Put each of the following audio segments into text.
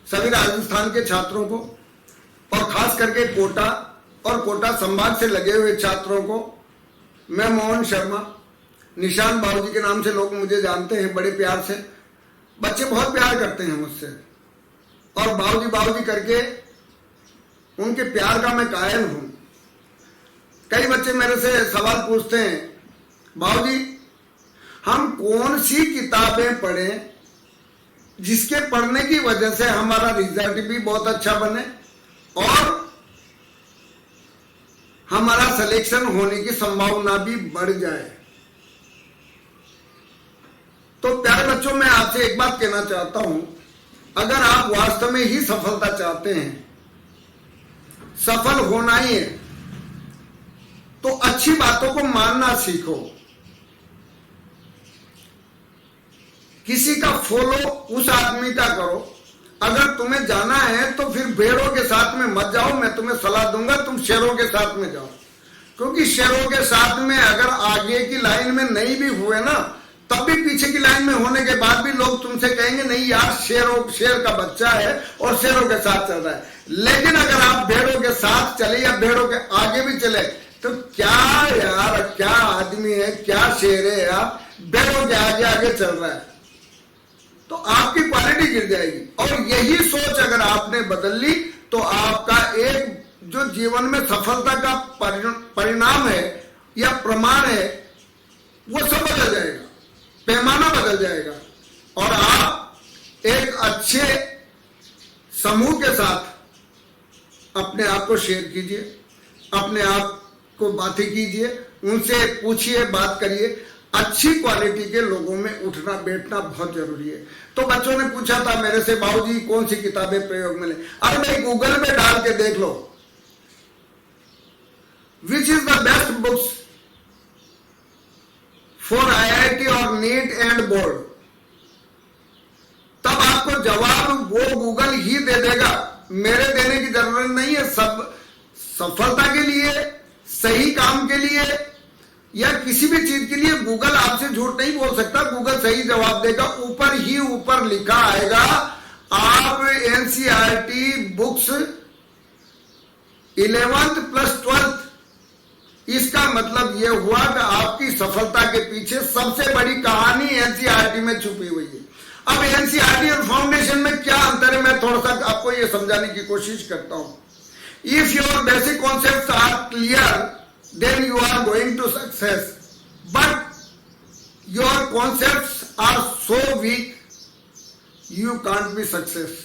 सभी राजस्थान के छात्रों को और खास करके कोटा और कोटा संभाग से लगे हुए छात्रों को मैं मोहन शर्मा, निशान बाबूजी के नाम से लोग मुझे जानते हैं बड़े प्यार से। बच्चे बहुत प्यार करते हैं मुझसे और बाबूजी बाबूजी करके उनके प्यार का मैं कायल हूं। कई बच्चे मेरे से सवाल पूछते हैं, बाबूजी हम कौन सी किताबें पढ़ें जिसके पढ़ने की वजह से हमारा रिजल्ट भी बहुत अच्छा बने और हमारा सिलेक्शन होने की संभावना भी बढ़ जाए। तो प्यारे बच्चों, मैं आपसे एक बात कहना चाहता हूं, अगर आप वास्तव में ही सफलता चाहते हैं, सफल होना ही है, तो अच्छी बातों को मानना सीखो। किसी का फॉलो उस आदमी का करो। अगर तुम्हें जाना है तो फिर भेड़ों के साथ में मत जाओ। मैं तुम्हें सलाह दूंगा तुम शेरों के साथ में जाओ, क्योंकि शेरों के साथ में अगर आगे की लाइन में नहीं भी हुए ना, तब भी पीछे की लाइन में होने के बाद भी लोग तुमसे कहेंगे नहीं यार शेर का बच्चा है और शेरों के साथ चल रहा है। लेकिन अगर आप भेड़ों के साथ चले या भेड़ों के आगे भी चले तो क्या यार, क्या आदमी है, क्या शेर है यार, भेड़ों के आगे आगे चल रहा है, तो आपकी क्वालिटी गिर जाएगी। और यही सोच अगर आपने बदल ली तो आपका एक जो जीवन में सफलता का परिणाम है या प्रमाण है वो सब बदल जाएगा, पैमाना बदल जाएगा और आप एक अच्छे समूह के साथ अपने आप को शेयर कीजिए, अपने आप को बातें कीजिए, उनसे पूछिए, बात करिए। अच्छी क्वालिटी के लोगों में उठना बैठना बहुत जरूरी है। तो बच्चों ने पूछा था मेरे से, बाबूजी कौन सी किताबें प्रयोग में ले? अरे भाई गूगल में डाल के देख लो, which is the best books for IIT और नीट एंड बोर्ड, तब आपको जवाब वो गूगल ही दे देगा। मेरे देने की जरूरत नहीं है। सब सफलता के लिए, सही काम के लिए या किसी भी चीज के लिए गूगल आपसे झूठ नहीं बोल सकता। गूगल सही जवाब देगा। ऊपर ही ऊपर लिखा आएगा आप NCERT books 11th plus 12th, इसका मतलब यह हुआ कि आपकी सफलता के पीछे सबसे बड़ी कहानी NCERT में छुपी हुई है। अब NCERT और फाउंडेशन में क्या अंतर है, मैं थोड़ा सा आपको यह समझाने की कोशिश करता हूं। If your basic concepts are clear then you are going to success, but your concepts are so weak you can't be success.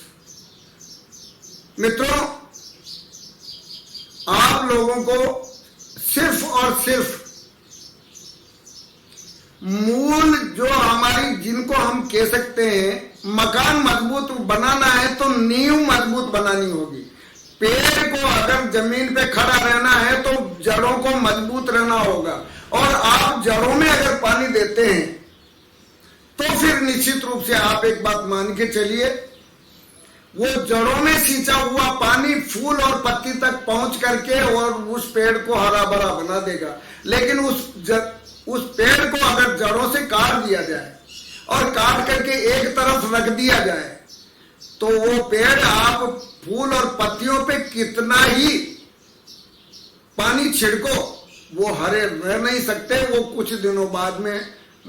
मित्रों, आप लोगों को सिर्फ और सिर्फ मूल जो हमारी, जिनको हम कह सकते हैं मकान मजबूत बनाना है तो नींव मजबूत बनानी होगी। पेड़ को अगर जमीन पे खड़ा रहना है तो जड़ों को मजबूत रहना होगा, और आप जड़ों में अगर पानी देते हैं तो फिर निश्चित रूप से आप एक बात मान के चलिए, वो जड़ों में सींचा हुआ पानी फूल और पत्ती तक पहुंच करके और उस पेड़ को हरा भरा बना देगा। लेकिन उस पेड़ को अगर जड़ों से काट दिया जाए और काट करके एक तरफ रख दिया जाए तो वो पेड़ आप फूल और पत्तियों पे कितना ही पानी छिड़को वो हरे रह नहीं सकते, वो कुछ दिनों बाद में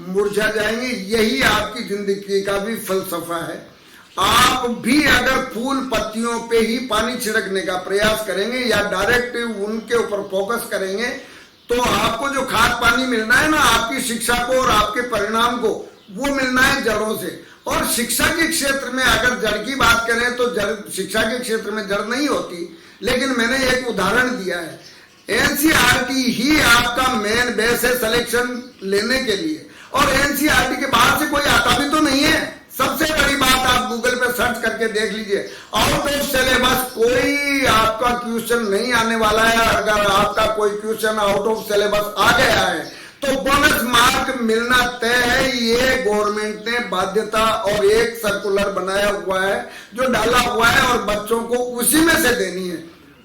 मुरझा जाएंगे। यही आपकी जिंदगी का भी फलसफा है। आप भी अगर फूल पत्तियों पे ही पानी छिड़कने का प्रयास करेंगे या डायरेक्ट उनके ऊपर फोकस करेंगे तो आपको जो खाद पानी मिलना है ना, आपकी शिक्षा को और आपके परिणाम को, वो मिलना है जड़ों से। और शिक्षा के क्षेत्र में अगर जड़ की बात करें तो जड़, शिक्षा के क्षेत्र में जड़ नहीं होती, लेकिन मैंने एक उदाहरण दिया है। NCERT ही आपका मेन बेस है सिलेक्शन लेने के लिए, और NCERT के बाहर से कोई आता भी तो नहीं है। सबसे बड़ी बात, आप गूगल पे सर्च करके देख लीजिए, आउट ऑफ सिलेबस कोई आपका क्वेश्चन नहीं आने वाला है। अगर आपका कोई क्वेश्चन आउट ऑफ सिलेबस आ गया है तो बोनस मार्क मिलना तय है। ये गवर्नमेंट ने बाध्यता और एक सर्कुलर बनाया हुआ है जो डाला हुआ है और बच्चों को उसी में से देनी है।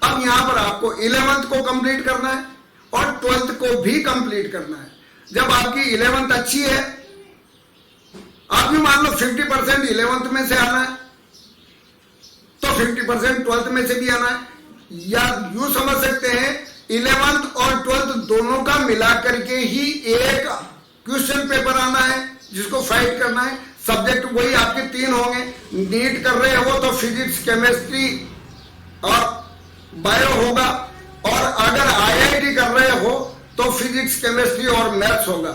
अब यहाँ पर आपको 11th को कंप्लीट करना है और 12th को भी कंप्लीट करना है। जब आपकी 11th अच्छी है, आप भी मान लो 50% 11th में से आना है, 50% 12th में से भी आना है, या यूं समझ सकते हैं 11th और 12th दोनों का मिला करके ही एक क्वेश्चन पेपर आना है जिसको फाइट करना है। सब्जेक्ट वही आपके 3 होंगे। नीट कर रहे हो तो फिजिक्स, केमिस्ट्री और बायो होगा, और अगर आईआईटी कर रहे हो तो फिजिक्स, केमिस्ट्री और मैथ्स होगा।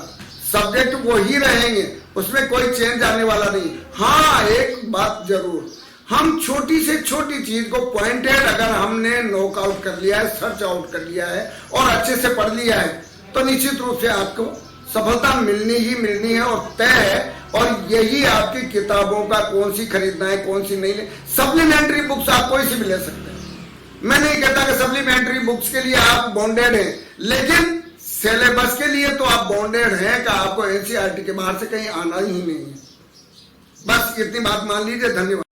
सब्जेक्ट वही रहेंगे, उसमें कोई चेंज आने वाला नहीं। हाँ, एक बात जरूर, हम छोटी से छोटी चीज को पॉइंटेड अगर हमने नोक आउट कर लिया है, सर्च आउट कर लिया है और अच्छे से पढ़ लिया है तो निश्चित रूप से आपको सफलता मिलनी ही मिलनी है और तय है। और यही आपकी किताबों का कौन सी खरीदना है, कौन सी नहीं। सप्लीमेंट्री बुक्स आप कोई सी भी ले सकते हैं। मैं नहीं कहता कि सप्लीमेंट्री बुक्स के लिए आप बॉन्डेड हैं, लेकिन सिलेबस के लिए तो आप बॉन्डेड हैं कि आपको एनसीईआरटी के बाहर से कहीं आना ही नहीं है। बस इतनी बात मान लीजिए। धन्यवाद।